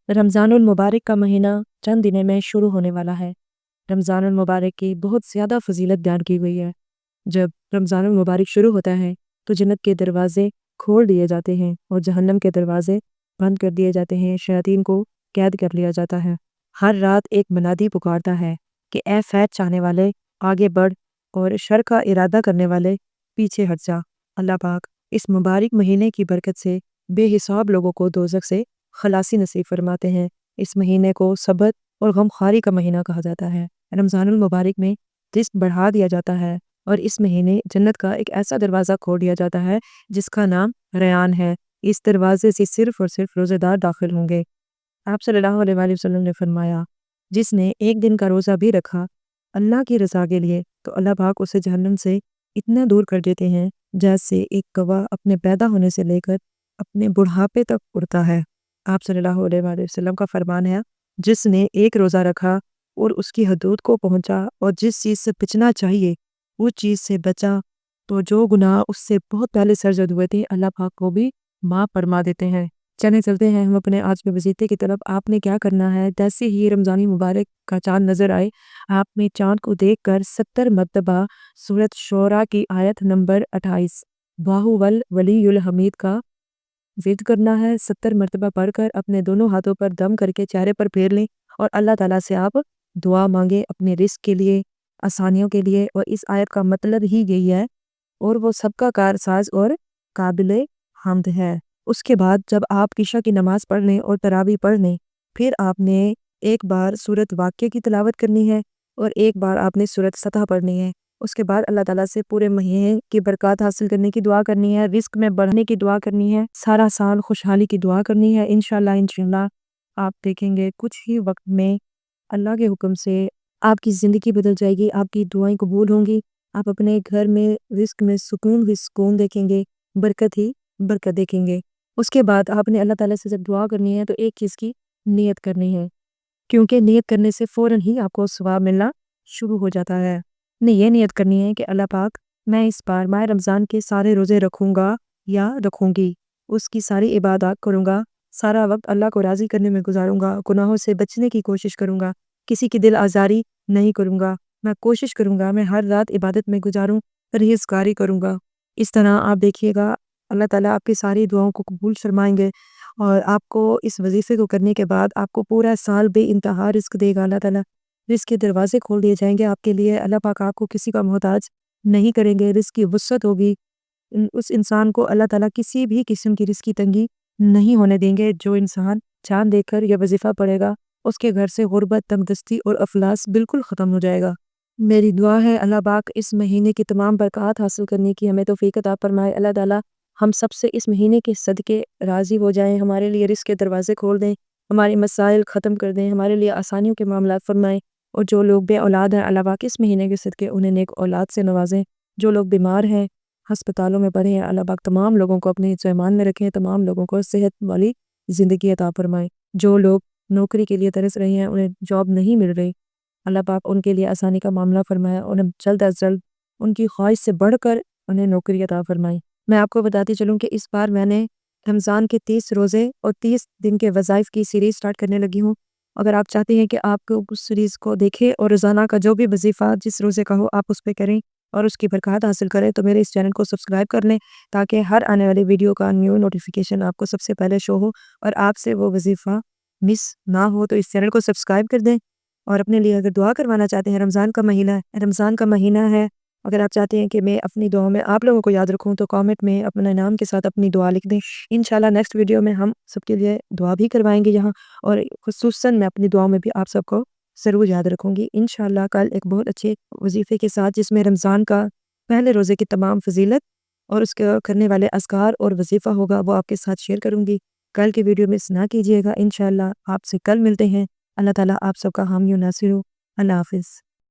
रमज़ानुल मुबारक का महीना चंद दिनों में शुरू होने वाला है। रमज़ानुल मुबारक की बहुत ज़्यादा फ़ज़ीलत बयान की गई है। जब रमज़ानुल मुबारक शुरू होता है तो जन्नत के दरवाज़े खोल दिए जाते हैं और जहन्नम के दरवाज़े बंद कर दिए जाते हैं, शयातीन को कैद कर लिया जाता है। हर रात एक मुनादी पुकारता है कि ए फ़ैज़ चाहने वाले आगे बढ़ और शर का इरादा करने वाले पीछे हट जा। अल्लाह पाक इस मुबारक महीने की बरकत से बेहिसाब लोगों को दोज़ख से खलासी नसीब फरमाते हैं। इस महीने को सब्र और गमखारी का महीना कहा जाता है। रमज़ानुल मुबारक में रिज़्क बढ़ा दिया जाता है और इस महीने जन्नत का एक ऐसा दरवाज़ा खोल दिया जाता है जिसका नाम रयान है। इस दरवाजे से सिर्फ और सिर्फ रोज़ेदार दाखिल होंगे। आप सल्लल्लाहु अलैहि वसल्लम ने फरमाया, जिसने एक दिन का रोज़ा भी रखा अल्लाह की रज़ा के लिए तो अल्लाह पाक उसे जहन्नम से इतना दूर कर देते हैं जैसे एक कौवा अपने पैदा होने से लेकर अपने बुढ़ापे तक उड़ता है। आप सल्लल्लाहु अलैहि वसल्लम का फरमान है, जिसने एक रोज़ा रखा और उसकी हदूद को पहुंचा और जिस चीज़ से बचना चाहिए उस चीज़ से बचा तो जो गुनाह उससे बहुत पहले सरजद हुए थे अल्लाह पाक को भी माफ़ फरमा देते हैं। चले चलते हैं हम अपने आज के वजीफे की तरफ। आपने क्या करना है, जैसे ही रमज़ानी मुबारक का चाँद नज़र आए आपने चाँद को देखकर 70 मरतबा सूरत शोरा की आयत नंबर 28 बाहुवल वलीयुल हमीद का ज़िद करना है। 70 मरतबा पढ़कर अपने दोनों हाथों पर दम करके चेहरे पर फेर लें और अल्लाह ताला से आप दुआ मांगे अपने रिस्क के लिए, आसानियों के लिए। और इस आयत का मतलब ही यही है और वो सबका कारसाज और काबिल हम्द है। उसके बाद जब आप इशा की नमाज़ पढ़ लें और तरावी पढ़ लें, फिर आपने एक बार सूरत वाक़िया की तिलावत करनी है और एक बार आपने सूरत सतह पढ़नी है। उसके बाद अल्लाह ताला से पूरे महीने की बरकत हासिल करने की दुआ करनी है, रिस्क में बढ़ने की दुआ करनी है, सारा साल खुशहाली की दुआ करनी है। इंशाल्लाह आप देखेंगे कुछ ही वक्त में अल्लाह के हुक्म से आपकी ज़िंदगी बदल जाएगी, आपकी दुआएं कबूल होंगी। आप अपने घर में रिस्क में सुकून ही सुकून देखेंगे, बरकत ही बरकत देखेंगे। उसके बाद आपने अल्लाह ताला से जब दुआ करनी है तो एक चीज़ की नियत करनी है, क्योंकि नियत करने से फ़ौरन ही आपको सवाब मिलना शुरू हो जाता है। ने ये नियत करनी है कि अल्लाह पाक मैं इस बार माह रमज़ान के सारे रोज़े रखूँगा या रखूँगी, उसकी सारी इबादत करूँगा, सारा वक्त अल्लाह को राज़ी करने में गुजारूँगा, गुनाहों से बचने की कोशिश करूँगा, किसी की दिल आज़ारी नहीं करूँगा। मैं कोशिश करूँगा मैं हर रात इबादत में गुजारूँ, परहेज़गारी करूँगा। इस तरह आप देखिएगा अल्लाह ताला आपकी सारी दुआओं को कबूल फरमाएँगे और आपको इस वज़ीफ़े को करने के बाद आपको पूरा साल बेइंतहा रिज़्क देगा अल्लाह ताला। रिज़्क के दरवाज़े खोल दिए जाएँगे आपके लिए। अल्लाह पाक आपको किसी का मोहताज नहीं करेंगे, रिज़्क की वुसअत होगी। उस इंसान को अल्लाह ताला किसी भी किस्म की रिज़्क की तंगी नहीं होने देंगे। जो इंसान चाँद देखकर यह वज़ीफ़ा पढ़ेगा उसके घर से गुर्बत, तंगदस्ती और अफ़लास बिल्कुल ख़त्म हो जाएगा। मेरी दुआ है अल्लाह पाक इस महीने की तमाम बरक़ात हासिल करने की हमें तौफ़ीक़ अता फ़रमाए। अल्लाह ताला हम सब से इस महीने के सदक़े राज़ी हो जाएँ, हमारे लिए रिज़्क के दरवाज़े खोल दें, हमारे मसाइल ख़त्म कर दें, हमारे लिए आसानियों के मामलात फ़रमाएँ। और जो लोग बे औलाद हैं अल्लाह पाक इस महीने के सदक़े उन्हें नेक औलाद से नवाज़ें। जो लोग बीमार हैं, हस्पतालों में पड़े हैं, अल्लाह पाक तमाम लोगों को अपने ईमान में रखें, तमाम लोगों को सेहत वाली ज़िंदगी अता फ़रमाएँ। जो लोग नौकरी के लिए तरस रहे हैं, उन्हें जॉब नहीं मिल रही, अल्लाह पाक उनके लिए आसानी का मामला फ़रमाए, उन्हें जल्द अज़ जल्द उनकी ख्वाहिश से बढ़कर उन्हें नौकरी अता फ़रमाएँ। मैं आपको बताती चलूँ कि इस बार मैंने रमज़ान के 30 रोज़े और 30 दिन के वज़ाइफ़ की सीरीज़ स्टार्ट करने लगी हूँ। अगर आप चाहते हैं कि आप उस सीरीज़ को देखें और रोज़ाना का जो भी वज़ीफ़ा जिस रोज़े का हो आप उस पे करें और उसकी बरकत हासिल करें, तो मेरे इस चैनल को सब्सक्राइब कर लें ताकि हर आने वाली वीडियो का न्यू नोटिफिकेशन आपको सबसे पहले शो हो और आपसे वो वज़ीफ़ा मिस ना हो। तो इस चैनल को सब्सक्राइब कर दें और अपने लिए अगर दुआ करवाना चाहते हैं, रमज़ान का महीना है, अगर आप चाहते हैं कि मैं अपनी दुआओं में आप लोगों को याद रखूं तो कमेंट में अपने नाम के साथ अपनी दुआ लिख दें। इंशाल्लाह नेक्स्ट वीडियो में हम सबके लिए दुआ भी करवाएंगे यहाँ और खुसूसन मैं अपनी दुआओं में भी आप सबको ज़रूर याद रखूँगी। इंशाल्लाह कल एक बहुत अच्छे वजीफ़े के साथ जिसमें रमज़ान का पहले रोज़े की तमाम फजीलत और उसके करने वाले अज़कार और वजीफ़ा होगा वो आपके साथ शेयर करूँगी। कल की वीडियो मिस ना कीजिएगा। इंशाल्लाह आपसे कल मिलते हैं। अल्लाह ताला आप सबका हामी और नासिर हो। अल्लाह हाफ़िज़।